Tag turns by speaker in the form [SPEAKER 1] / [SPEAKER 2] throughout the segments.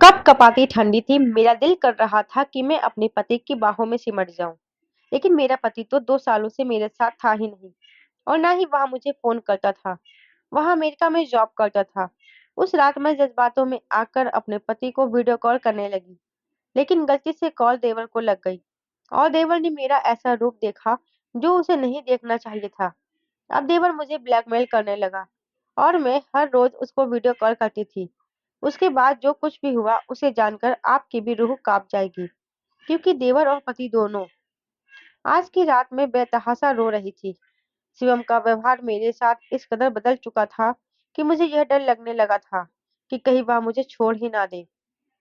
[SPEAKER 1] कपकपाती ठंडी थी, मेरा दिल कर रहा था कि मैं अपने पति की बाहों में सिमट जाऊँ। लेकिन मेरा पति तो 2 सालों से मेरे साथ था ही नहीं और ना ही वह मुझे फ़ोन करता था। वह अमेरिका में जॉब करता था। उस रात मैं जज़्बातों में आकर अपने पति को वीडियो कॉल करने लगी, लेकिन गलती से कॉल देवर को लग गई और देवर ने मेरा ऐसा रूप देखा, जो उसे नहीं देखना चाहिए था। अब देवर मुझे ब्लैकमेल करने लगा और मैं हर रोज़ उसको वीडियो कॉल करती थी। उसके बाद जो कुछ भी हुआ उसे जानकर आपकी भी रूह काँप जाएगी, क्योंकि देवर और पति दोनों आज की रात में बेतहाशा रो रही थी। शिवम का व्यवहार मेरे साथ इस कदर बदल चुका था कि मुझे यह डर लगने लगा था कि कहीं वह मुझे छोड़ ही ना दे।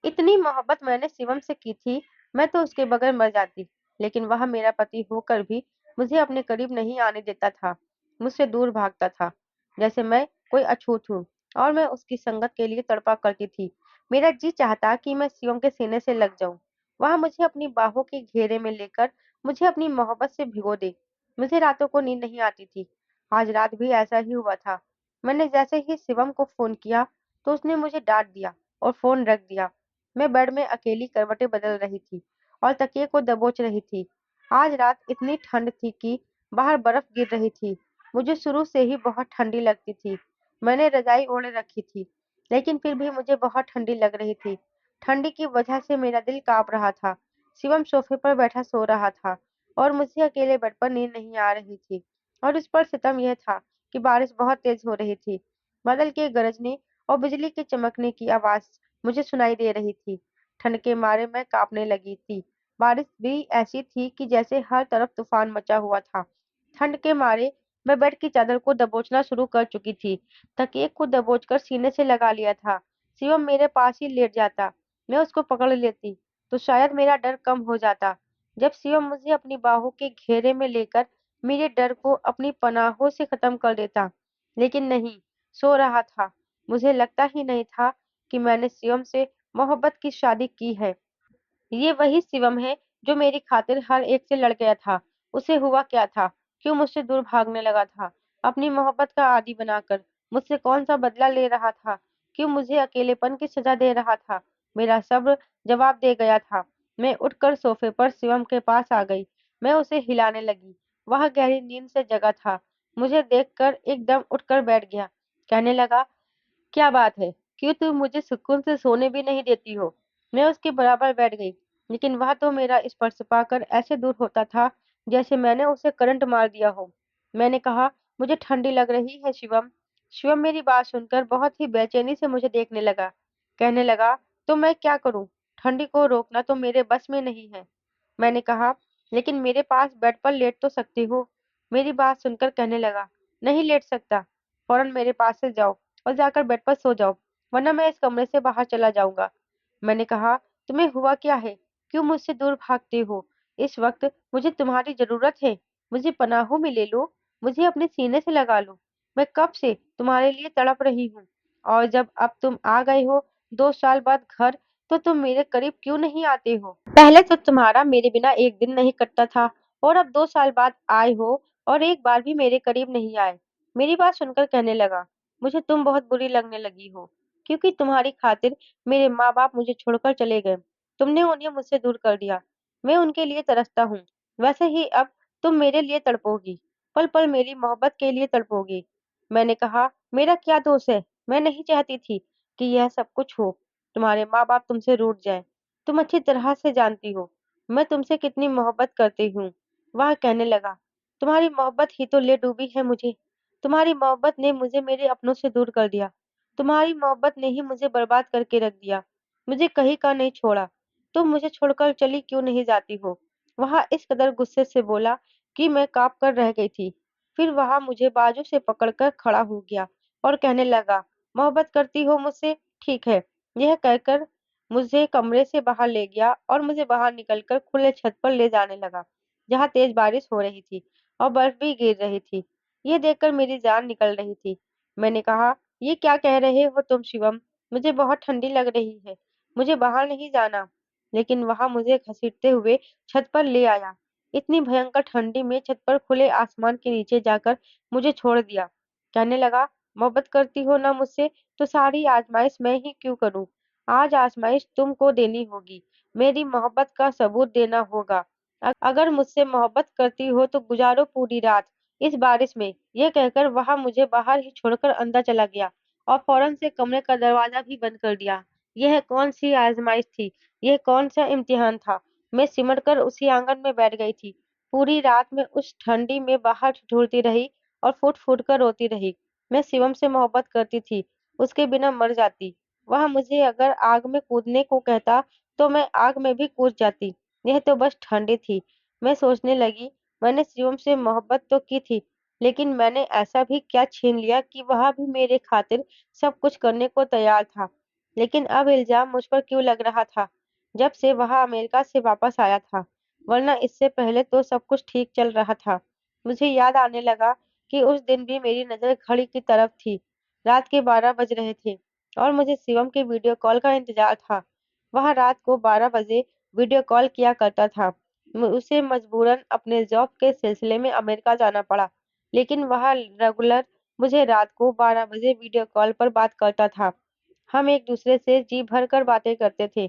[SPEAKER 1] इतनी मोहब्बत मैंने शिवम से की थी, मैं तो उसके बगैर मर जाती, लेकिन वह मेरा पति होकर भी मुझे अपने करीब नहीं आने देता था, मुझसे दूर भागता था, जैसे मैं कोई अछूत हूँ और मैं उसकी संगत के लिए तड़पा करती थी। मेरा जी चाहता कि मैं शिवम के सीने से लग जाऊं, वह मुझे अपनी बाहों के घेरे में लेकर मुझे अपनी मोहब्बत से भिगो दे। मुझे रातों को नींद नहीं आती थी। आज रात भी ऐसा ही हुआ था। मैंने जैसे ही शिवम को फोन किया, तो उसने मुझे डांट दिया और फोन रख दिया। मैं बेड में अकेली करवटें बदल रही थी और तकिए को दबोच रही थी। आज रात इतनी ठंड थी कि बाहर बर्फ गिर रही थी। मुझे शुरू से ही बहुत ठंडी लगती थी। मैंने रजाई ओढ़ रखी थी, लेकिन फिर भी मुझे बहुत ठंडी लग रही थी। ठंडी की वजह से मेरा दिल कांप रहा था। शिवम सोफे पर बैठा सो रहा था और मुझे अकेले बेड पर नींद नहीं आ रही थी। और इस पर सितम यह था कि बारिश बहुत तेज हो रही थी। बादल के गरजने और बिजली के चमकने की आवाज मुझे सुनाई दे रही थी। ठंड के मारे मैं कांपने लगी थी। बारिश भी ऐसी थी कि जैसे हर तरफ तूफान मचा हुआ था। ठंड के मारे मैं बेड की चादर को दबोचना शुरू कर चुकी थी। तकिए को दबोचकर सीने से लगा लिया था। शिवम मेरे पास ही लेट जाता, मैं उसको पकड़ लेती, तो शायद मेरा डर कम हो जाता। जब शिवम मुझे अपनी बाहों के घेरे में लेकर मेरे डर को अपनी पनाहों से खत्म कर देता, लेकिन नहीं, सो रहा था। मुझे लगता ही नहीं था कि मैंने शिवम से मोहब्बत की शादी की है। ये वही शिवम है जो मेरी खातिर हर एक से लड़ गया था। उसे हुआ क्या था? क्यों मुझसे दूर भागने लगा था? अपनी मोहब्बत का आदी बनाकर मुझसे कौन-सा बदला ले रहा था? क्यों मुझे अकेलेपन की सज़ा दे रहा था? मेरा सब्र जवाब दे गया था। मैं उठकर सोफ़े पर शिवम के पास आ गई। मैं उसे हिलाने लगी। वह गहरी नींद से जगा था। मुझे देखकर एकदम उठकर बैठ गया। कहने लगा, क्या बात है? क्यों तुम मुझे सुकून से सोने भी नहीं देती हो? मैं उसके बराबर बैठ गई, लेकिन वह तो मेरा स्पर्श पाकर ऐसे दूर होता था, जैसे मैंने उसे करंट मार दिया हो। मैंने कहा, मुझे ठंडी लग रही है शिवम। शिवम मेरी बात सुनकर बहुत ही बेचैनी से मुझे देखने लगा। कहने लगा, तो मैं क्या करूं? ठंडी को रोकना तो मेरे बस में नहीं है। मैंने कहा, लेकिन मेरे पास बेड पर लेट तो सकती हो। मेरी बात सुनकर कहने लगा, नहीं लेट सकता। फौरन मेरे पास से जाओ और जाकर बेड पर सो जाओ, वरना मैं इस कमरे से बाहर चला जाऊंगा। मैंने कहा, तुम्हें हुआ क्या है? क्यों मुझसे दूर भागते हो? इस वक्त मुझे तुम्हारी जरूरत है। मुझे पनाहों में ले लो, मुझे अपने सीने से लगा लो। मैं कब से तुम्हारे लिए तड़प रही हूँ। और जब अब तुम आ गए हो 2 साल बाद घर, तो तुम मेरे करीब क्यों नहीं आते हो? पहले तो तुम्हारा मेरे बिना एक दिन नहीं कटता था, और अब 2 साल बाद आए हो और एक बार भी मेरे करीब नहीं आए। मेरी बात सुनकर कहने लगा, मुझे तुम बहुत बुरी लगने लगी हो, क्योंकि तुम्हारी खातिर मेरे माँ-बाप मुझे छोड़कर चले गए। तुमने उन्हें मुझसे दूर कर दिया। मैं उनके लिए तरसता हूँ। वैसे ही अब तुम मेरे लिए तड़पोगी, पल-पल मेरी मोहब्बत के लिए तड़पोगी। मैंने कहा, मेरा क्या दोष है? मैं नहीं चाहती थी कि यह सब कुछ हो। तुम्हारे माँ-बाप तुमसे रूठ जाएँ। तुम अच्छी तरह से जानती हो, मैं तुमसे कितनी मोहब्बत करती हूँ। वह कहने लगा, तुम्हारी मोहब्बत ही तो ले डूबी है मुझे। तुम्हारी मोहब्बत ने मुझे मेरे अपनों से दूर कर दिया। तुम्हारी मोहब्बत ने ही मुझे बर्बाद करके रख दिया। मुझे कहीं का नहीं छोड़ा। तुम मुझे छोड़कर चली क्यों नहीं जाती हो? वह इस कदर गुस्से से बोला कि मैं काँप कर रह गई थी। फिर वह मुझे बाजू से पकड़कर खड़ा हो गया और कहने लगा, मोहब्बत करती हो मुझसे? ठीक है। यह कहकर मुझे कमरे से बाहर ले गया और मुझे बाहर निकलकर खुले छत पर ले जाने लगा, जहाँ तेज बारिश हो रही थी और बर्फ भी गिर रही थी। ये देखकर मेरी जान निकल रही थी। मैंने कहा, ये क्या कह रहे हो तुम शिवम? मुझे बहुत ठंडी लग रही है। मुझे बाहर नहीं जाना। लेकिन वह मुझे घसीटते हुए छत पर ले आया। इतनी भयंकर ठंडी में छत पर खुले आसमान के नीचे जाकर मुझे छोड़ दिया। कहने लगा, मोहब्बत करती हो ना मुझसे, तो सारी आजमाइश मैं ही क्यों करूं? आज आजमाइश तुमको देनी होगी, मेरी मोहब्बत का सबूत देना होगा। अगर मुझसे मोहब्बत करती हो तो गुजारो पूरी रात इस बारिश में। ये कहकर वह मुझे बाहर ही छोड़कर अंदर चला गया और फौरन से कमरे का दरवाजा भी बंद कर दिया। यह कौन सी आजमाइश थी? यह कौन सा इम्तिहान था? मैं सिमट कर उसी आंगन में बैठ गई थी। पूरी रात में उस ठंडी में बाहर ठिठुरती रही और फुट फुट कर रोती रही। मैं शिवम से मोहब्बत करती थी, उसके बिना मर जाती। वह मुझे अगर आग में कूदने को कहता तो मैं आग में भी कूद जाती। यह तो बस ठंडी थी। मैं सोचने लगी, मैंने शिवम से मोहब्बत तो की थी, लेकिन मैंने ऐसा भी क्या छीन लिया कि वह भी मेरे खातिर सब कुछ करने को तैयार था। लेकिन अब इल्जाम मुझ पर क्यों लग रहा था, जब से वह अमेरिका से वापस आया था? वरना इससे पहले तो सब कुछ ठीक चल रहा था। मुझे याद आने लगा कि उस दिन भी मेरी नजर घड़ी की तरफ थी। रात के 12 बज रहे थे और मुझे शिवम के वीडियो कॉल का इंतजार था। वह रात को 12 बजे वीडियो कॉल किया करता था। उसे मजबूरन अपने जॉब के सिलसिले में अमेरिका जाना पड़ा, लेकिन वह रेगुलर मुझे रात को 12 बजे वीडियो कॉल पर बात करता था। हम एक दूसरे से जी भर कर बातें करते थे,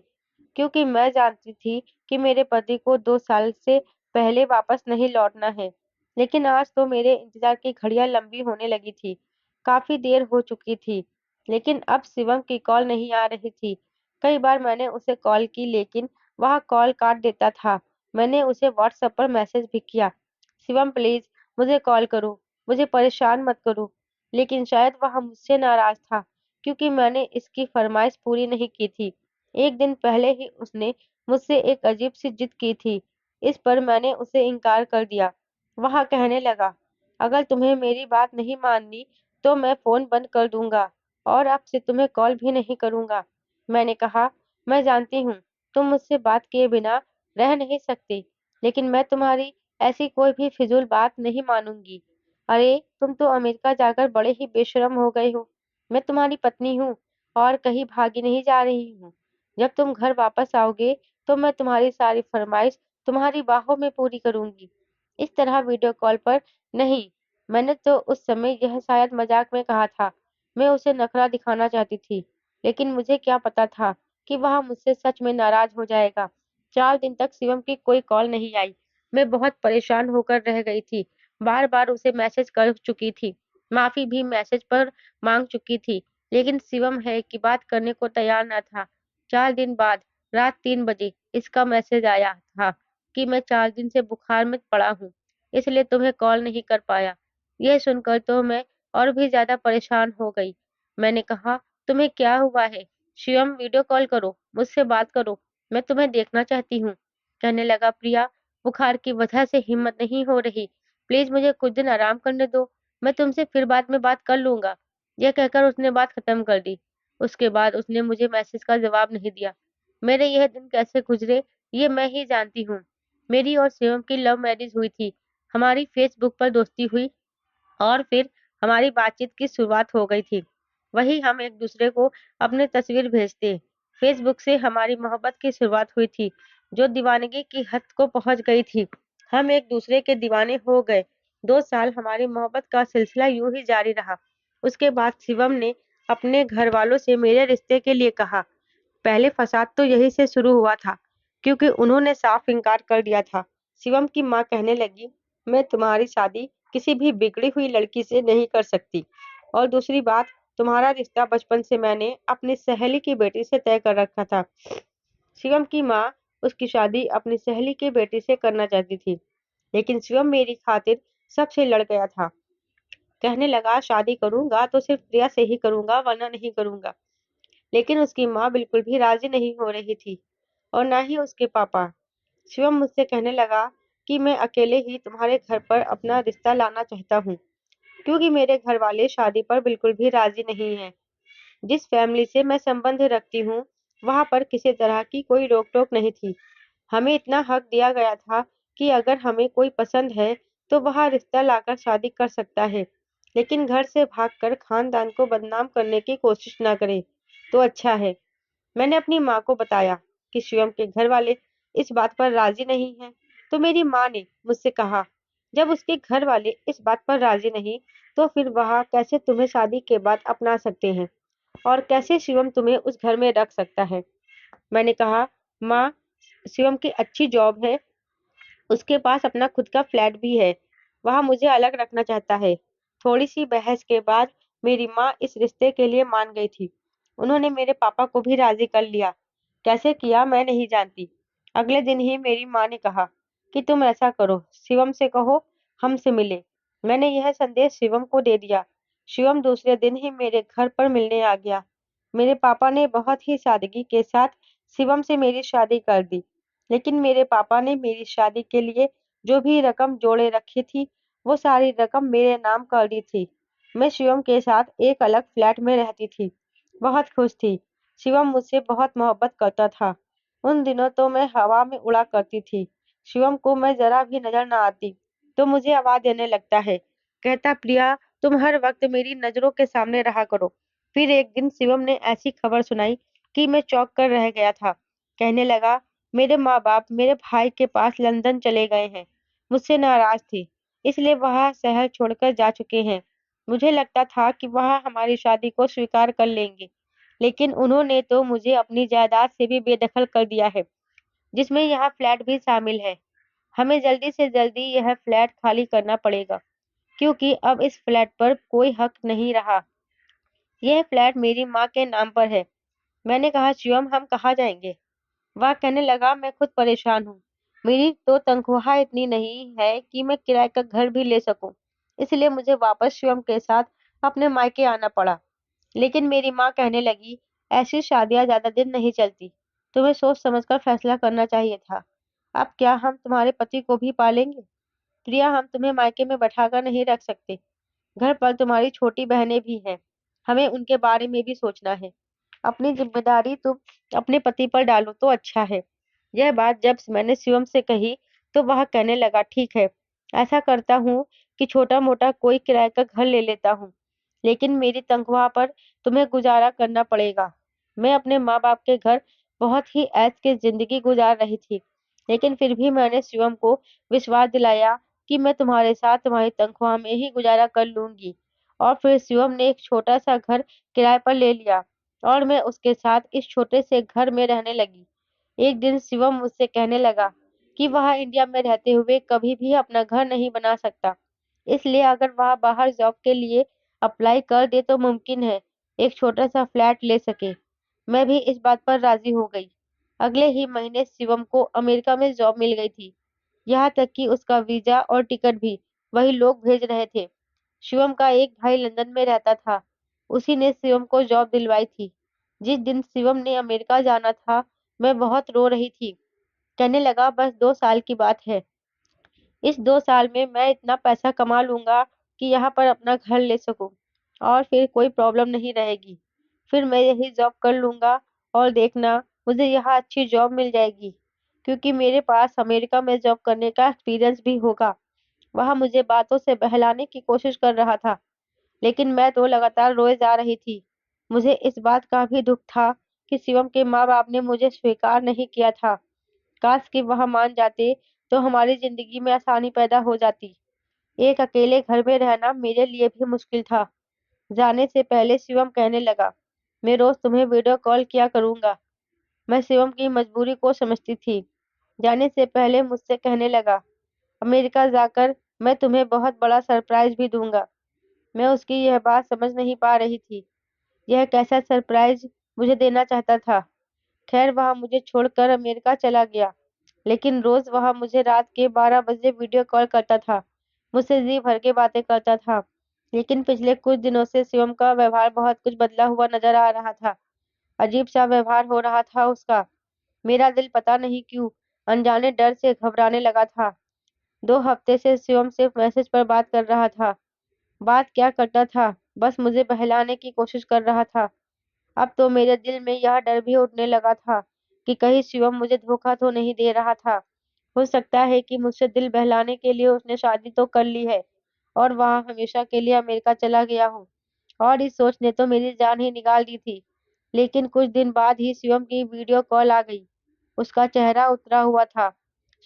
[SPEAKER 1] क्योंकि मैं जानती थी कि मेरे पति को 2 साल से पहले वापस नहीं लौटना है। लेकिन आज तो मेरे इंतजार की घड़ियां लंबी होने लगी थी। काफी देर हो चुकी थी, लेकिन अब शिवम की कॉल नहीं आ रही थी। कई बार मैंने उसे कॉल की, लेकिन वह कॉल काट देता था। मैंने उसे व्हाट्सएप पर मैसेज भी किया, शिवम प्लीज मुझे कॉल करो, मुझे परेशान मत करो। लेकिन शायद वह मुझसे नाराज था, क्योंकि मैंने इसकी फरमाइश पूरी नहीं की थी। एक दिन पहले ही उसने मुझसे एक अजीब सी जिद की थी। इस पर मैंने उसे इनकार कर दिया। वह कहने लगा, अगर तुम्हें मेरी बात नहीं माननी तो मैं फोन बंद कर दूंगा और अब से तुम्हें कॉल भी नहीं करूंगा। मैंने कहा, मैं जानती हूँ तुम मुझसे बात किए बिना रह नहीं सकते, लेकिन मैं तुम्हारी ऐसी कोई भी फिजूल बात नहीं मानूंगी। अरे तुम तो अमेरिका जाकर बड़े ही बेशर्म हो गए हो। मैं तुम्हारी पत्नी हूँ और कहीं भागी नहीं जा रही हूँ। जब तुम घर वापस आओगे तो मैं तुम्हारी सारी फरमाइश तुम्हारी बाहों में पूरी करूंगी। इस तरह वीडियो कॉल पर नहीं। मैंने तो उस समय यह शायद मजाक में कहा था। मैं उसे नखरा दिखाना चाहती थी, लेकिन मुझे क्या पता था कि वह मुझसे सच में नाराज हो जाएगा। 4 दिन तक शिवम की कोई कॉल नहीं आई। मैं बहुत परेशान होकर रह गई थी। बार बार उसे मैसेज कर चुकी थी, माफी भी मैसेज पर मांग चुकी थी, लेकिन शिवम है कि बात करने को तैयार न था। 4 दिन बाद रात 3 बजे इसका मैसेज आया था कि मैं 4 दिन से बुखार में पड़ा हूँ, इसलिए तुम्हें कॉल नहीं कर पाया। यह सुनकर तो मैं और भी ज्यादा परेशान हो गई। मैंने कहा, तुम्हें क्या हुआ है? शिवम वीडियो कॉल करो, मुझसे बात करो, मैं तुम्हें देखना चाहती हूँ। कहने लगा, प्रिया बुखार की वजह से हिम्मत नहीं हो रही, प्लीज मुझे कुछ दिन आराम करने दो, मैं तुमसे फिर बाद में बात कर लूंगा। यह कहकर उसने बात खत्म कर दी। उसके बाद उसने मुझे मैसेज का जवाब नहीं दिया। मेरे यह दिन कैसे गुजरे ये मैं ही जानती हूँ। मेरी और शिवम की लव मैरिज हुई थी। हमारी फेसबुक पर दोस्ती हुई और फिर हमारी बातचीत की शुरुआत हो गई थी। वही हम एक दूसरे को अपने तस्वीर भेजते। फेसबुक से हमारी मोहब्बत की शुरुआत हुई थी, जो दीवानगी की हद को पहुंच गई थी। हम एक दूसरे के दीवाने हो गए। 2 साल हमारी मोहब्बत का सिलसिला यूं ही जारी रहा। उसके बाद शिवम ने अपने घर वालों से मेरे रिश्ते के लिए कहा। पहले फसाद तो यही से शुरू हुआ था, क्योंकि उन्होंने साफ इनकार कर दिया था। शिवम की माँ कहने लगी, मैं तुम्हारी शादी किसी भी बिगड़ी हुई लड़की से नहीं कर सकती। और दूसरी बात, तुम्हारा रिश्ता बचपन से मैंने अपनी सहेली की बेटी से तय कर रखा था। शिवम की माँ उसकी शादी अपनी सहेली की बेटी से करना चाहती थी, लेकिन शिवम मेरी खातिर सबसे लड़ गया था। कहने लगा, शादी करूंगा तो सिर्फ प्रिया से ही करूंगा, वरना नहीं करूंगा। लेकिन उसकी माँ बिल्कुल भी राजी नहीं हो रही थी, और ना ही उसके पापा। शिवम मुझसे कहने लगा कि मैं अकेले ही तुम्हारे घर पर अपना रिश्ता लाना चाहता हूँ, क्योंकि मेरे घर वाले शादी पर बिल्कुल भी राजी नहीं हैं। जिस फैमिली से मैं संबंध रखती हूँ, वहां पर किसी तरह की कोई रोक टोक नहीं थी। हमें इतना हक दिया गया था कि अगर हमें कोई पसंद है तो वह रिश्ता लाकर शादी कर सकता है, लेकिन घर से भागकर खानदान को बदनाम करने की कोशिश ना करे तो अच्छा है। मैंने अपनी माँ को बताया कि शिवम के घर वाले इस बात पर राजी नहीं हैं, तो मेरी माँ ने मुझसे कहा, जब उसके घर वाले इस बात पर राजी नहीं, तो फिर वह कैसे तुम्हें शादी के बाद अपना सकते हैं? और कैसे शिवम तुम्हें उस घर में रख सकता है? मैंने कहा, माँ, शिवम की अच्छी जॉब है, उसके पास अपना खुद का फ्लैट भी है। वह मुझे अलग रखना चाहता है। थोड़ी सी बहस के बाद मेरी माँ इस रिश्ते के लिए मान गई थी। उन्होंने मेरे पापा को भी राजी कर लिया। कैसे किया मैं नहीं जानती। अगले दिन ही मेरी माँ ने कहा कि तुम ऐसा करो, शिवम से कहो हमसे मिले। मैंने यह संदेश शिवम को दे दिया। शिवम दूसरे दिन ही मेरे घर पर मिलने आ गया। मेरे पापा ने बहुत ही सादगी के साथ शिवम से मेरी शादी कर दी। लेकिन मेरे पापा ने मेरी शादी के लिए जो भी रकम जोड़े रखी थी, वो सारी रकम मेरे नाम कर दी थी। मैं शिवम के साथ एक अलग फ्लैट में रहती थी। बहुत खुश थी। शिवम मुझसे बहुत मोहब्बत करता था। उन दिनों तो मैं हवा में उड़ा करती थी। शिवम को मैं जरा भी नजर न आती तो मुझे आवाज देने लगता है। कहता, प्रिया, तुम हर वक्त मेरी नजरों के सामने रहा करो। फिर एक दिन शिवम ने ऐसी खबर सुनाई कि मैं चौंक कर रह गया था। कहने लगा, मेरे माँ बाप मेरे भाई के पास लंदन चले गए हैं। मुझसे नाराज थे, इसलिए वह शहर छोड़कर जा चुके हैं। मुझे लगता था कि वह हमारी शादी को स्वीकार कर लेंगे, लेकिन उन्होंने तो मुझे अपनी जायदाद से भी बेदखल कर दिया है, जिसमें यह फ्लैट भी शामिल है। हमें जल्दी से जल्दी यह फ्लैट खाली करना पड़ेगा, क्योंकि अब इस फ्लैट पर कोई हक नहीं रहा। यह फ्लैट मेरी माँ के नाम पर है। मैंने कहा, शिवम, हम कहाँ जाएंगे? वह कहने लगा, मैं खुद परेशान हूँ। मेरी तो तनख्वाह इतनी नहीं है कि मैं किराए का घर भी ले सकूं। इसलिए मुझे वापस शिवम के साथ अपने मायके आना पड़ा। लेकिन मेरी माँ कहने लगी, ऐसी शादियां ज्यादा दिन नहीं चलती। तुम्हें सोच समझकर फैसला करना चाहिए था। अब क्या हम तुम्हारे पति को भी पालेंगे? प्रिया, हम तुम्हें मायके में बैठाकर नहीं रख सकते। घर पर तुम्हारी छोटी बहनें भी हैं। हमें उनके बारे में भी सोचना है। अपनी जिम्मेदारी तुम अपने पति पर डालो तो अच्छा है। यह बात जब मैंने शिवम से कही तो वह कहने लगा, ठीक है, ऐसा करता हूँ कि छोटा मोटा कोई किराए का घर ले लेता हूँ। लेकिन मेरी तनख्वाह पर तुम्हें गुजारा करना पड़ेगा। मैं अपने माँ बाप के घर बहुत ही ऐश की जिंदगी गुजार रही थी, लेकिन फिर भी मैंने शिवम को विश्वास दिलाया कि मैं तुम्हारे साथ तुम्हारी तनख्वाह में ही गुजारा कर लूंगी। और फिर शिवम ने एक छोटा सा घर किराए पर ले लिया और मैं उसके साथ इस छोटे से घर में रहने लगी। एक दिन शिवम मुझसे कहने लगा कि वह इंडिया में रहते हुए कभी भी अपना घर नहीं बना सकता, इसलिए अगर वह बाहर जॉब के लिए अप्लाई कर दे तो मुमकिन है एक छोटा सा फ्लैट ले सके। मैं भी इस बात पर राजी हो गई। अगले ही महीने शिवम को अमेरिका में जॉब मिल गई थी। यहाँ तक कि उसका वीजा और टिकट भी वही लोग भेज रहे थे। शिवम का एक भाई लंदन में रहता था। उसी ने शिवम को जॉब दिलवाई थी। जिस दिन शिवम ने अमेरिका जाना था, मैं बहुत रो रही थी। कहने लगा, बस 2 साल की बात है। इस 2 साल में मैं इतना पैसा कमा लूंगा कि यहाँ पर अपना घर ले सकूं और फिर कोई प्रॉब्लम नहीं रहेगी। फिर मैं यही जॉब कर लूंगा और देखना, मुझे यहाँ अच्छी जॉब मिल जाएगी, क्योंकि मेरे पास अमेरिका में जॉब करने का एक्सपीरियंस भी होगा। वह मुझे बातों से बहलाने की कोशिश कर रहा था, लेकिन मैं तो लगातार रोए जा रही थी। मुझे इस बात का भी दुख था कि शिवम के माँ बाप ने मुझे स्वीकार नहीं किया था। काश कि वह मान जाते तो हमारी जिंदगी में आसानी पैदा हो जाती। एक अकेले घर में रहना मेरे लिए भी मुश्किल था। जाने से पहले शिवम कहने लगा, मैं रोज तुम्हें वीडियो कॉल किया करूंगा। मैं शिवम की मजबूरी को समझती थी। जाने से पहले मुझसे कहने लगा, अमेरिका जाकर मैं तुम्हें बहुत बड़ा सरप्राइज भी दूंगा। मैं उसकी यह बात समझ नहीं पा रही थी। यह कैसा सरप्राइज मुझे देना चाहता था। खैर, वह मुझे छोड़कर अमेरिका चला गया, लेकिन रोज वह मुझे रात के 12 बजे वीडियो कॉल करता था। मुझसे जी भर के बातें करता था। लेकिन पिछले कुछ दिनों से शिवम का व्यवहार बहुत कुछ बदला हुआ नजर आ रहा था। अजीब सा व्यवहार हो रहा था उसका। मेरा दिल पता नहीं क्यों अनजाने डर से घबराने लगा था। 2 हफ्ते से शिवम सिर्फ मैसेज पर बात कर रहा था। बात क्या करता था, बस मुझे बहलाने की कोशिश कर रहा था। अब तो मेरे दिल में यह डर भी उठने लगा था कि कहीं शिवम मुझे धोखा तो नहीं दे रहा था। हो सकता है कि मुझसे दिल बहलाने के लिए उसने शादी तो कर ली है और वहां हमेशा के लिए अमेरिका चला गया हो। और इस सोच ने तो मेरी जान ही निकाल दी थी। लेकिन कुछ दिन बाद ही शिवम की वीडियो कॉल आ गई। उसका चेहरा उतरा हुआ था।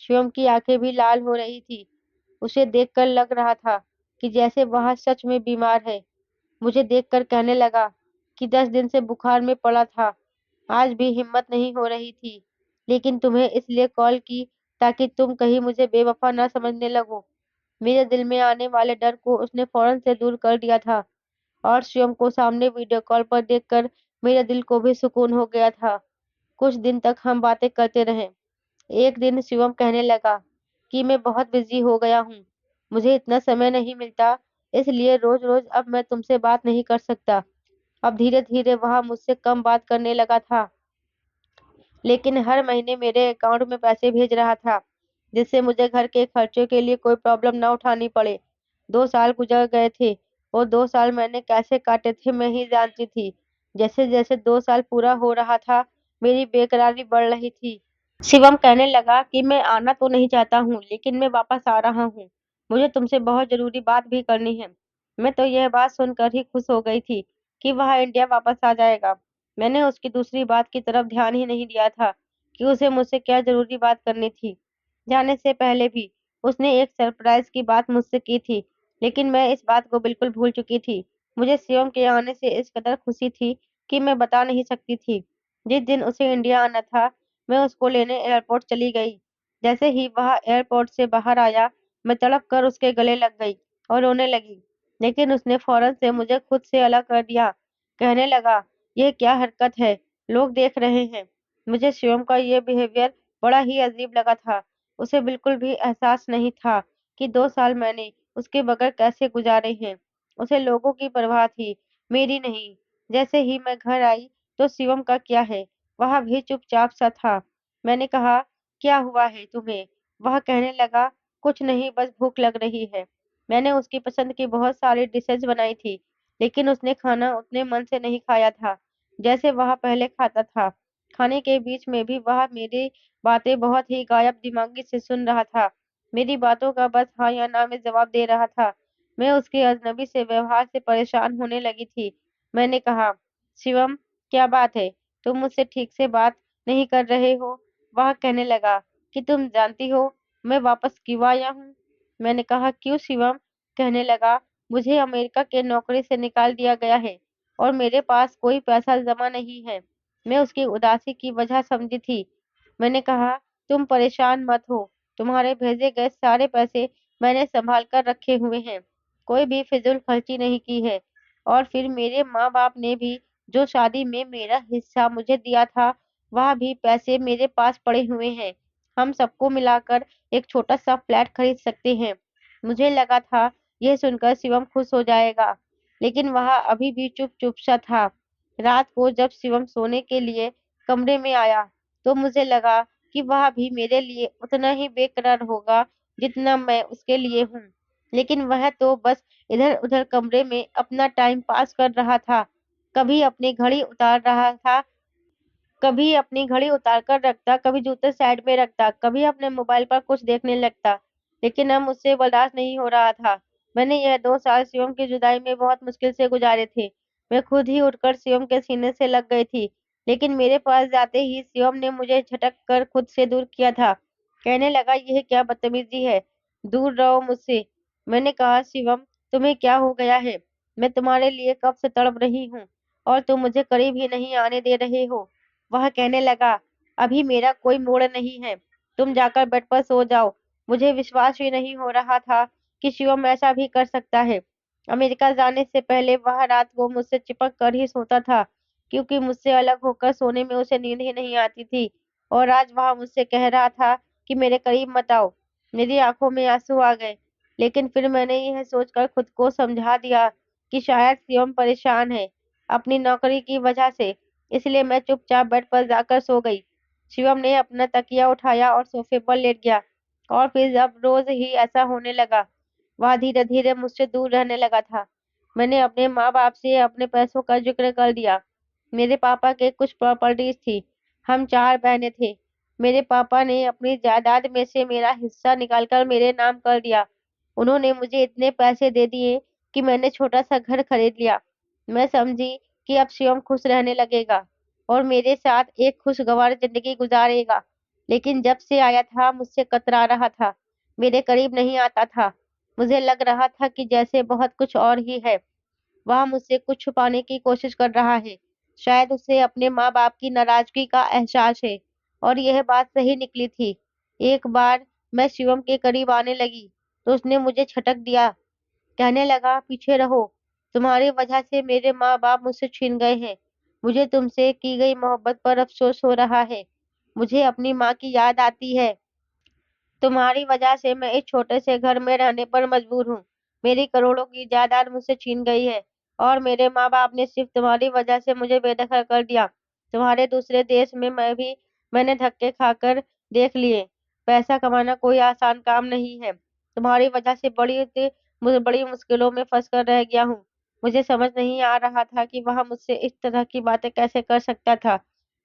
[SPEAKER 1] शिवम की आंखें भी लाल हो रही थी। उसे देखकर लग रहा था कि जैसे वह सच में बीमार है। मुझे देखकर कहने लगा कि 10 दिन से बुखार में पड़ा था। आज भी हिम्मत नहीं हो रही थी, लेकिन तुम्हें इसलिए कॉल की ताकि तुम कहीं मुझे बेवफ़ा ना समझने लगो। मेरे दिल में आने वाले डर को उसने फ़ौरन से दूर कर दिया था और शिवम को सामने वीडियो कॉल पर देखकर मेरे दिल को भी सुकून हो गया था। कुछ दिन तक हम बातें करते रहे। एक दिन शिवम कहने लगा कि मैं बहुत बिज़ी हो गया हूँ। मुझे इतना समय नहीं मिलता, इसलिए रोज़-रोज़ अब मैं तुमसे बात नहीं कर सकता। अब धीरे-धीरे वह मुझसे कम बात करने लगा था, लेकिन हर महीने मेरे अकाउंट में पैसे भेज रहा था, जिससे मुझे घर के खर्चों के लिए कोई प्रॉब्लम ना उठानी पड़े। 2 साल गुज़र गए थे और 2 साल मैंने कैसे काटे थे मैं ही जानती थी। जैसे-जैसे 2 साल पूरा हो रहा था, मेरी बेकरारी बढ़ रही थी। शिवम कहने लगा कि मैं आना तो नहीं चाहता हूँ, लेकिन मैं वापस आ रहा हूँ। मुझे तुमसे बहुत ज़रूरी बात भी करनी है। मैं तो यह बात सुनकर ही खुश हो गई थी कि वह इंडिया वापस आ जाएगा। मैंने उसकी दूसरी बात की तरफ ध्यान ही नहीं दिया था कि उसे मुझसे क्या ज़रूरी बात करनी थी। जाने से पहले भी उसने एक सरप्राइज़ की बात मुझसे की थी, लेकिन मैं इस बात को बिल्कुल भूल चुकी थी। मुझे शिवम के आने से इस कदर खुशी थी कि मैं बता नहीं सकती थी। जिस दिन उसे इंडिया आना था, मैं उसको लेने एयरपोर्ट चली गई। जैसे ही वह एयरपोर्ट से बाहर आया, मैं तड़प कर उसके गले लग गई और रोने लगी। लेकिन उसने फ़ौरन से मुझे खुद से अलग कर दिया। कहने लगा, "ये क्या हरकत है? लोग देख रहे हैं।" मुझे शिवम का ये बिहेवियर बड़ा ही अजीब लगा था। उसे बिल्कुल भी एहसास नहीं था कि 2 साल मैंने उसके बगैर कैसे गुज़ारे हैं। उसे लोगों की परवाह थी, मेरी नहीं। जैसे ही मैं घर आई, तो शिवम का क्या है? वह भी चुपचाप सा था। मैंने कहा, "क्या हुआ है तुम्हें?" वह कहने लगा, "कुछ नहीं, बस भूख लग रही है।" मैंने उसकी पसंद की बहुत सारी डिशेज़ बनाई थी, लेकिन उसने खाना उतने मन से नहीं खाया था, जैसे वह पहले खाता था। खाने के बीच में भी वह मेरी बातें बहुत ही गायब दिमागी से सुन रहा था। मेरी बातों का बस हाँ या ना में जवाब दे रहा था। मैं उसके अजनबी से व्यवहार से परेशान होने लगी थी। मैंने कहा, "शिवम, क्या बात है? तुम मुझसे ठीक से बात नहीं कर रहे हो?" वह कहने लगा कि तुम जानती हो मैं वापस क्यों आया हूँ? मैंने कहा क्यों शिवम? कहने लगा मुझे अमेरिका के नौकरी से निकाल दिया गया है और मेरे पास कोई पैसा जमा नहीं है। मैं उसकी उदासी की वजह समझी थी। मैंने कहा तुम परेशान मत हो, तुम्हारे भेजे गए सारे पैसे मैंने संभाल कर रखे हुए हैं, कोई भी फिजूल खर्ची नहीं की है। और फिर मेरे माँ बाप ने भी जो शादी में मेरा हिस्सा मुझे दिया था, वह भी पैसे मेरे पास पड़े हुए हैं। हम सबको मिलाकर एक छोटा-सा फ्लैट खरीद सकते हैं। मुझे लगा था यह सुनकर शिवम खुश हो जाएगा, लेकिन वह अभी भी चुप-चुप सा था। रात को जब शिवम सोने के लिए कमरे में आया, तो मुझे लगा कि वह भी मेरे लिए उतना ही बेकरार होगा, जितना मैं उसके लिए हूँ। लेकिन वह तो बस इधर-उधर कमरे में अपना टाइम पास कर रहा था। कभी अपनी घड़ी उतार रहा था, कभी अपनी घड़ी उतार कर रखता, कभी जूते साइड में रखता, कभी अपने मोबाइल पर कुछ देखने लगता। लेकिन अब मुझसे बर्दाश्त नहीं हो रहा था। मैंने यह 2 साल शिवम की जुदाई में बहुत मुश्किल से गुज़ारे थे। मैं खुद ही उठकर शिवम के सीने से लग गई थी, लेकिन मेरे पास जाते ही शिवम ने मुझे झटक कर खुद से दूर किया था। कहने लगा, "यह क्या बदतमीज़ी है? दूर रहो मुझसे।" मैंने कहा, "शिवम, तुम्हें क्या हो गया है? मैं तुम्हारे लिए कब से तड़प रही हूँ और तुम मुझे करीब ही नहीं आने दे रहे हो।" वह कहने लगा, "अभी मेरा कोई मूड नहीं है, तुम जाकर बेड पर सो जाओ।" मुझे विश्वास ही नहीं हो रहा था कि शिवम ऐसा भी कर सकता है। अमेरिका जाने से पहले वह रात को मुझसे चिपक कर ही सोता था, क्योंकि मुझसे अलग होकर सोने में उसे नींद ही नहीं आती थी। और आज वह मुझसे कह रहा था कि मेरे करीब मत आओ। मेरी आँखों में आँसू आ गए, लेकिन फिर मैंने यह सोचकर खुद को समझा दिया कि शायद शिवम परेशान है, अपनी नौकरी की वजह से। इसलिए मैं चुपचाप बेड पर जाकर सो गई। शिवम ने अपना तकिया उठाया और सोफे पर लेट गया और फिर अब रोज़ ही ऐसा होने लगा। वह धीरे-धीरे मुझसे दूर रहने लगा था। मैंने अपने माँ-बाप से अपने पैसों का ज़िक्र कर दिया। मेरे पापा के कुछ प्रॉपर्टीज़ थी। हम 4 बहनें थे। मेरे पापा ने अपनी जायदाद में से मेरा हिस्सा निकालकर मेरे नाम कर दिया। उन्होंने मुझे इतने पैसे दे दिए कि मैंने छोटा-सा घर खरीद लिया। मैं समझी कि अब शिवम खुश रहने लगेगा और मेरे साथ एक खुशगवार ज़िंदगी गुज़ारेगा। लेकिन जब से आया था मुझसे कतरा रहा था, मेरे करीब नहीं आता था। मुझे लग रहा था कि जैसे बहुत कुछ और ही है। वह मुझसे कुछ छुपाने की कोशिश कर रहा है। शायद उसे अपने माँ-बाप की नाराज़गी का एहसास है और यह बात सही निकली थी। एक बार मैं शिवम के करीब आने लगी, तो उसने मुझे झटक दिया। कहने लगा, पीछे रहो। तुम्हारी वजह से मेरे माँ-बाप मुझसे छीन गए हैं। मुझे तुमसे की गई मोहब्बत पर अफ़सोस हो रहा है। मुझे अपनी माँ की याद आती है। तुम्हारी वजह से मैं इस छोटे से घर में रहने पर मजबूर हूँ। मेरी करोड़ों की जायदाद मुझसे छीन गई है और मेरे माँ-बाप ने सिर्फ तुम्हारी वजह से मुझे बेदखल कर दिया। तुम्हारे दूसरे देश में मैंने धक्के खाकर देख लिए। पैसा कमाना कोई आसान काम नहीं है। तुम्हारी वजह से बड़ी मुश्किलों में फँस कर रह गया हूँ। मुझे समझ नहीं आ रहा था कि वह मुझसे इस तरह की बातें कैसे कर सकता था।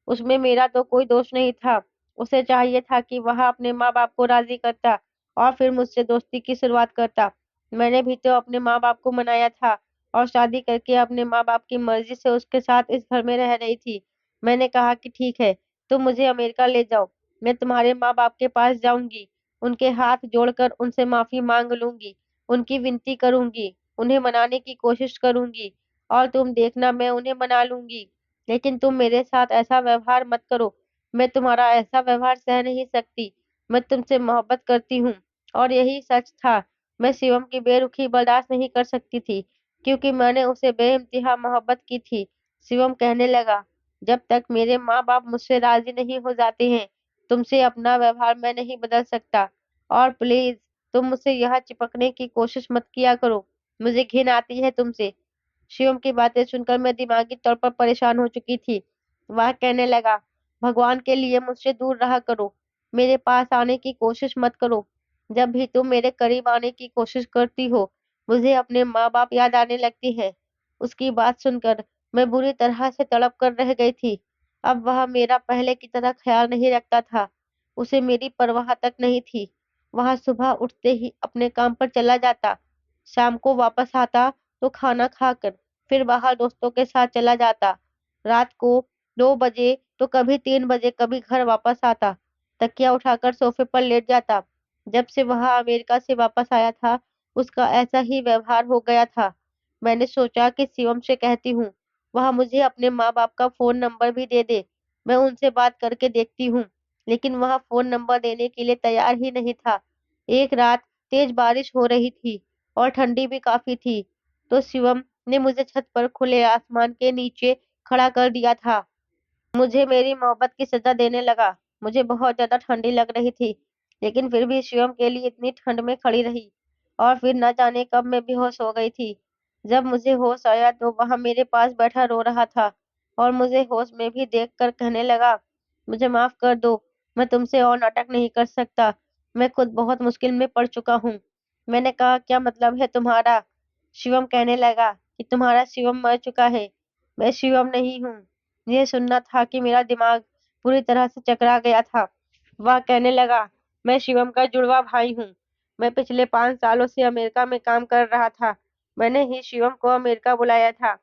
[SPEAKER 1] उसमें मेरा तो कोई दोष नहीं था। उसे चाहिए था कि वह अपने माँ-बाप को राज़ी करता और फिर मुझसे दोस्ती की शुरुआत करता। मैंने भी तो अपने माँ-बाप को मनाया था और शादी करके अपने माँ-बाप की मर्ज़ी से उसके साथ इस घर में रह रही थी। मैंने कहा कि ठीक है, तुम मुझे अमेरिका ले जाओ। मैं तुम्हारे माँ-बाप के पास जाऊँगी, उनके हाथ जोड़कर उनसे माफ़ी माँग लूँगी, उनकी विनती करूँगी, उन्हें मनाने की कोशिश करूँगी और तुम देखना मैं उन्हें मना लूँगी। लेकिन तुम मेरे साथ ऐसा व्यवहार मत करो। मैं तुम्हारा ऐसा व्यवहार सह नहीं सकती। मैं तुमसे मोहब्बत करती हूँ और यही सच था। मैं शिवम की बेरुखी बर्दाश्त नहीं कर सकती थी, क्योंकि मैंने उसे बेइंतहा मोहब्बत की थी। शिवम कहने लगा, जब तक मेरे माँ-बाप मुझसे राज़ी नहीं हो जाते हैं, तुमसे अपना व्यवहार मैं नहीं बदल सकता। और प्लीज़ तुम मुझसे यहाँ चिपकने की कोशिश मत किया करो। मुझे घिन आती है तुमसे। शिवम की बातें सुनकर मैं दिमागी तौर पर परेशान हो चुकी थी। वह कहने लगा, भगवान के लिए मुझसे दूर रहा करो। मेरे पास आने की कोशिश मत करो। जब भी तुम मेरे करीब आने की कोशिश करती हो, मुझे अपने माँ-बाप याद आने लगती है। उसकी बात सुनकर मैं बुरी तरह से तड़प कर रह गई थी। अब वह मेरा पहले की तरह ख्याल नहीं रखता था। उसे मेरी परवाह तक नहीं थी। वह सुबह उठते ही अपने काम पर चला जाता। शाम को वापस आता तो खाना खाकर फिर बाहर दोस्तों के साथ चला जाता। रात को 2 बजे तो कभी 3 बजे कभी घर वापस आता। तकिया उठाकर सोफे पर लेट जाता। जब से वह अमेरिका से वापस आया था, उसका ऐसा ही व्यवहार हो गया था। मैंने सोचा कि शिवम से कहती हूँ, वह मुझे अपने माँ-बाप का फ़ोन नंबर भी दे दे। मैं उनसे बात करके देखती हूँ। लेकिन वह फ़ोन नंबर देने के लिए तैयार ही नहीं था। एक रात तेज़ बारिश हो रही थी और ठंडी भी काफ़ी थी। तो शिवम ने मुझे छत पर खुले आसमान के नीचे खड़ा कर दिया था। मुझे मेरी मोहब्बत की सज़ा देने लगा। मुझे बहुत ज़्यादा ठंडी लग रही थी, लेकिन फिर भी शिवम के लिए इतनी ठंड में खड़ी रही और फिर न जाने कब मैं बेहोश हो गई थी। जब मुझे होश आया तो वह मेरे पास बैठा रो रहा था और मुझे होश में भी देखकर कहने लगा, मुझे माफ़ कर दो, मैं तुमसे और नाटक नहीं कर सकता। मैं खुद बहुत मुश्किल में पड़ चुका हूँ। मैंने कहा, क्या मतलब है तुम्हारा? शिवम कहने लगा कि तुम्हारा शिवम मर चुका है। मैं शिवम नहीं हूँ। ये सुनना था कि मेरा दिमाग पूरी तरह से चकरा गया था। वह कहने लगा, मैं शिवम का जुड़वा भाई हूँ। मैं पिछले 5 सालों से अमेरिका में काम कर रहा था। मैंने ही शिवम को अमेरिका बुलाया था।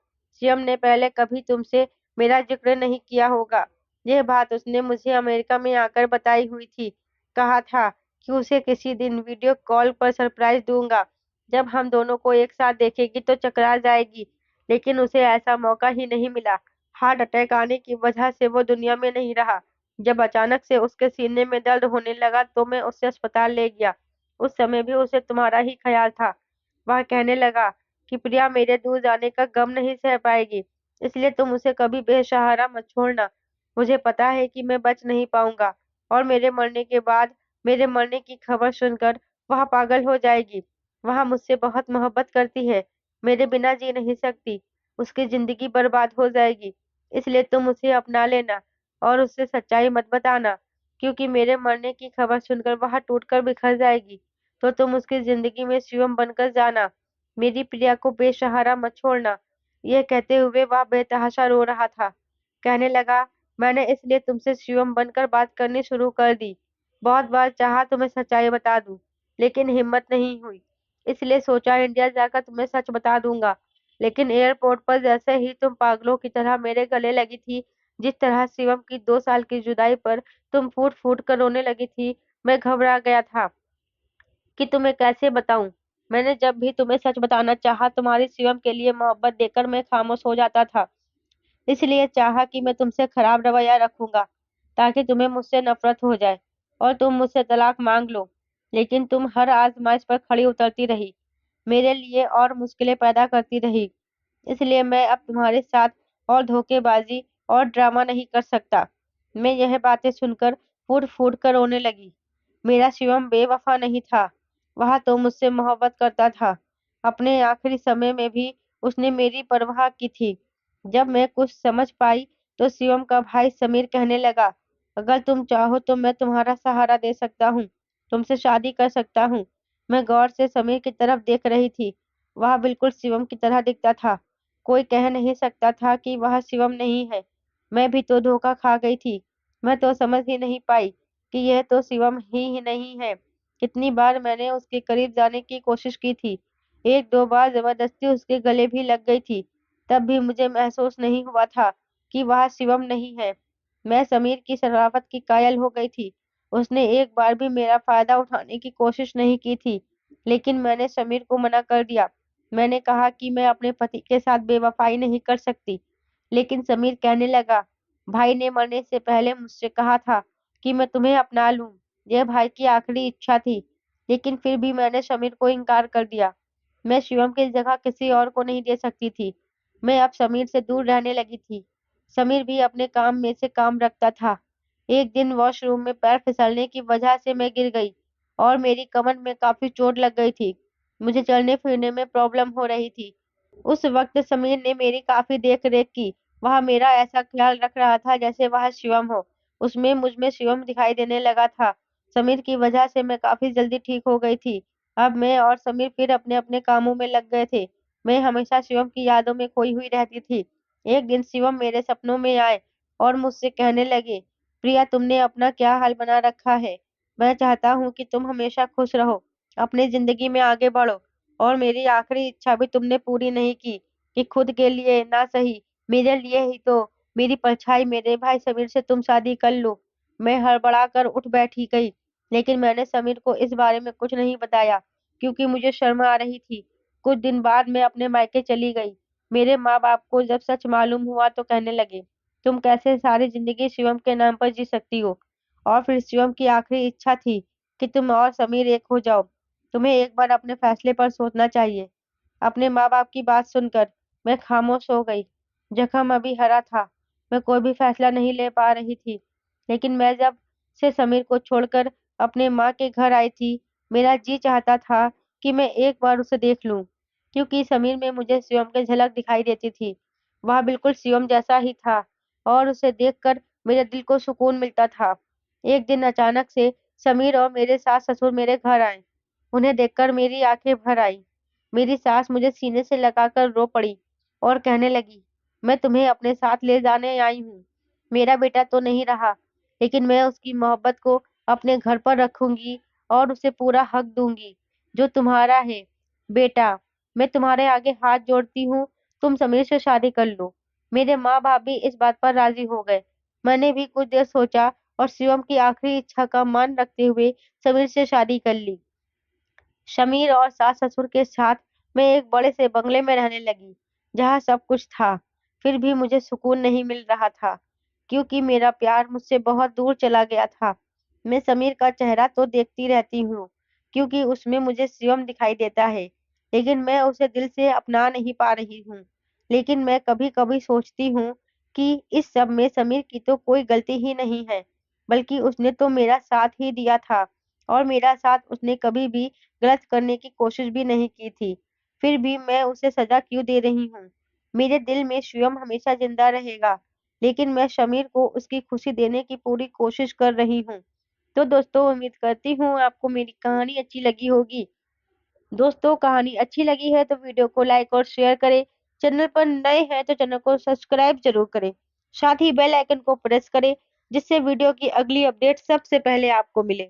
[SPEAKER 1] शिवम ने पहले कभी तुमसे मेरा ज़िक्र नहीं किया होगा। यह बात उसने मुझे अमेरिका में आकर बताई हुई थी। कहा था कि उसे किसी दिन वीडियो कॉल पर सरप्राइज़ दूँगा। जब हम दोनों को एक साथ देखेगी तो चकरा जाएगी, लेकिन उसे ऐसा मौका ही नहीं मिला। हार्ट अटैक आने की वजह से वो दुनिया में नहीं रहा। जब अचानक से उसके सीने में दर्द होने लगा तो मैं उसे अस्पताल ले गया। उस समय भी उसे तुम्हारा ही ख्याल था। वह कहने लगा कि प्रिया मेरे दूर जाने का गम नहीं सह पाएगी, इसलिए तुम उसे कभी बेसहारा मत छोड़ना। मुझे पता है कि मैं बच नहीं पाऊंगा और मेरे मरने की खबर सुनकर वह पागल हो जाएगी। वह मुझसे बहुत मोहब्बत करती है, मेरे बिना जी नहीं सकती। उसकी जिंदगी बर्बाद हो जाएगी। इसलिए तुम उसे अपना लेना और उससे सच्चाई मत बताना, क्योंकि मेरे मरने की खबर सुनकर वह टूटकर बिखर जाएगी। तो तुम उसकी जिंदगी में शिवम बनकर जाना। मेरी प्रिया को बेसहारा मत छोड़ना। यह कहते हुए वह बेतहाशा रो रहा था। कहने लगा, मैंने इसलिए तुमसे शिवम बनकर बात करनी शुरू कर दी। बहुत बार चाहा तुम्हें सच्चाई बता दूं, लेकिन हिम्मत नहीं हुई। इसलिए सोचा इंडिया जाकर तुम्हें सच बता दूंगा। लेकिन एयरपोर्ट पर जैसे ही तुम पागलों की तरह मेरे गले लगी थी, जिस तरह शिवम की 2 साल की जुदाई पर तुम फूट-फूट कर रोने लगी थी, मैं घबरा गया था कि तुम्हें कैसे बताऊं। मैंने जब भी तुम्हें सच बताना चाहा, तुम्हारी शिवम के लिए मोहब्बत देकर मैं खामोश हो जाता था। इसलिए चाहा कि मैं तुमसे खराब रवैया रखूंगा, ताकि तुम्हें मुझसे नफरत हो जाए और तुम मुझसे तलाक मांग लो। लेकिन तुम हर आजमाइश पर खड़ी उतरती रही, मेरे लिए और मुश्किलें पैदा करती रही। इसलिए मैं अब तुम्हारे साथ और धोखेबाजी और ड्रामा नहीं कर सकता। मैं यह बातें सुनकर फूट फूट कर रोने लगी। मेरा शिवम बेवफा नहीं था, वह तो मुझसे मोहब्बत करता था। अपने आखिरी समय में भी उसने मेरी परवाह की थी। जब मैं कुछ समझ पाई तो शिवम का भाई समीर कहने लगा, अगर तुम चाहो तो मैं तुम्हारा सहारा दे सकता हूँ, तुमसे शादी कर सकता हूँ। मैं गौर से समीर की तरफ देख रही थी। वह बिल्कुल शिवम की तरह दिखता था। कोई कह नहीं सकता था कि वह शिवम नहीं है। मैं भी तो धोखा खा गई थी। मैं तो समझ ही नहीं पाई कि यह तो शिवम ही नहीं है। कितनी बार मैंने उसके करीब जाने की कोशिश की थी। एक दो बार जबरदस्ती उसके गले भी लग गई थी। तब भी मुझे महसूस नहीं हुआ था कि वह शिवम नहीं है। मैं समीर की शराफत की कायल हो गई थी। उसने एक बार भी मेरा फायदा उठाने की कोशिश नहीं की थी। लेकिन मैंने समीर को मना कर दिया। मैंने कहा कि मैं अपने पति के साथ बेवफाई नहीं कर सकती। लेकिन समीर कहने लगा, भाई ने मरने से पहले मुझसे कहा था कि मैं तुम्हें अपना लूं। यह भाई की आखिरी इच्छा थी। लेकिन फिर भी मैंने समीर को इनकार कर दिया। मैं शिवम की जगह किसी और को नहीं दे सकती थी। मैं अब समीर से दूर रहने लगी थी। समीर भी अपने काम में से काम रखता था। एक दिन वॉशरूम में पैर फिसलने की वजह से मैं गिर गई और मेरी कमर में काफी चोट लग गई थी। मुझे चलने फिरने में प्रॉब्लम हो रही थी। उस वक्त समीर ने मेरी काफी देख रेख की। वह मेरा ऐसा ख्याल रख रहा था जैसे वह शिवम हो। उसमें मुझ में शिवम दिखाई देने लगा था। समीर की वजह से मैं काफी जल्दी ठीक हो गई थी। अब मैं और समीर फिर अपने अपने कामों में लग गए थे। मैं हमेशा शिवम की यादों में खोई हुई रहती थी। एक दिन शिवम मेरे सपनों में आए और मुझसे कहने लगे, प्रिया तुमने अपना क्या हाल बना रखा है। मैं चाहता हूँ कि तुम हमेशा खुश रहो, अपनी जिंदगी में आगे बढ़ो। और मेरी आखिरी इच्छा भी तुमने पूरी नहीं की कि खुद के लिए ना सही, मेरे लिए ही तो, मेरी परछाई मेरे भाई समीर से तुम शादी कर लो। मैं हड़बड़ा कर उठ बैठी गई। लेकिन मैंने समीर को इस बारे में कुछ नहीं बताया, क्योंकि मुझे शर्म आ रही थी। कुछ दिन बाद मैं अपने मायके चली गई। मेरे माँ बाप को जब सच मालूम हुआ तो कहने लगे, तुम कैसे सारी जिंदगी शिवम के नाम पर जी सकती हो। और फिर शिवम की आखिरी इच्छा थी कि तुम और समीर एक हो जाओ। तुम्हें एक बार अपने फैसले पर सोचना चाहिए। अपने माँ बाप की बात सुनकर मैं खामोश हो गई। जख्म अभी हरा था। मैं कोई भी फैसला नहीं ले पा रही थी। लेकिन मैं जब से समीर को छोड़कर अपने माँ के घर आई थी, मेरा जी चाहता था कि मैं एक बार उसे देख लूं, क्योंकि समीर में मुझे शिवम की झलक दिखाई देती थी। वह बिल्कुल शिवम जैसा ही था और उसे देखकर मेरे दिल को सुकून मिलता था। एक दिन अचानक से समीर और मेरे सास ससुर मेरे घर आए। उन्हें देखकर मेरी आंखें भर आई। मेरी सास मुझे सीने से लगाकर रो पड़ी और कहने लगी, मैं तुम्हें अपने साथ ले जाने आई हूँ। मेरा बेटा तो नहीं रहा, लेकिन मैं उसकी मोहब्बत को अपने घर पर रखूंगी और उसे पूरा हक दूंगी जो तुम्हारा है। बेटा, मैं तुम्हारे आगे हाथ जोड़ती हूँ, तुम समीर से शादी कर लो। मेरे माँ बाप भी इस बात पर राजी हो गए। मैंने भी कुछ देर सोचा और शिवम की आखिरी इच्छा का मान रखते हुए समीर से शादी कर ली। समीर और सास ससुर के साथ मैं एक बड़े से बंगले में रहने लगी, जहाँ सब कुछ था। फिर भी मुझे सुकून नहीं मिल रहा था, क्योंकि मेरा प्यार मुझसे बहुत दूर चला गया था। मैं समीर का चेहरा तो देखती रहती हूँ, क्योंकि उसमें मुझे शिवम दिखाई देता है। लेकिन मैं उसे दिल से अपना नहीं पा रही हूँ। लेकिन मैं कभी कभी सोचती हूँ कि इस सब में समीर की तो कोई गलती ही नहीं है, बल्कि उसने तो मेरा साथ ही दिया था। और मेरा साथ उसने कभी भी गलत करने की कोशिश भी नहीं की थी। फिर भी मैं उसे सजा क्यों दे रही हूँ। मेरे दिल में शिवम हमेशा जिंदा रहेगा, लेकिन मैं शमीर को उसकी खुशी देने की पूरी कोशिश कर रही हूँ। तो दोस्तों, उम्मीद करती हूँ आपको मेरी कहानी अच्छी लगी होगी। दोस्तों, कहानी अच्छी लगी है तो वीडियो को लाइक और शेयर करें। चैनल पर नए हैं तो चैनल को सब्सक्राइब जरूर करें। साथ ही बेल आइकन को प्रेस करें, जिससे वीडियो की अगली अपडेट सबसे पहले आपको मिले।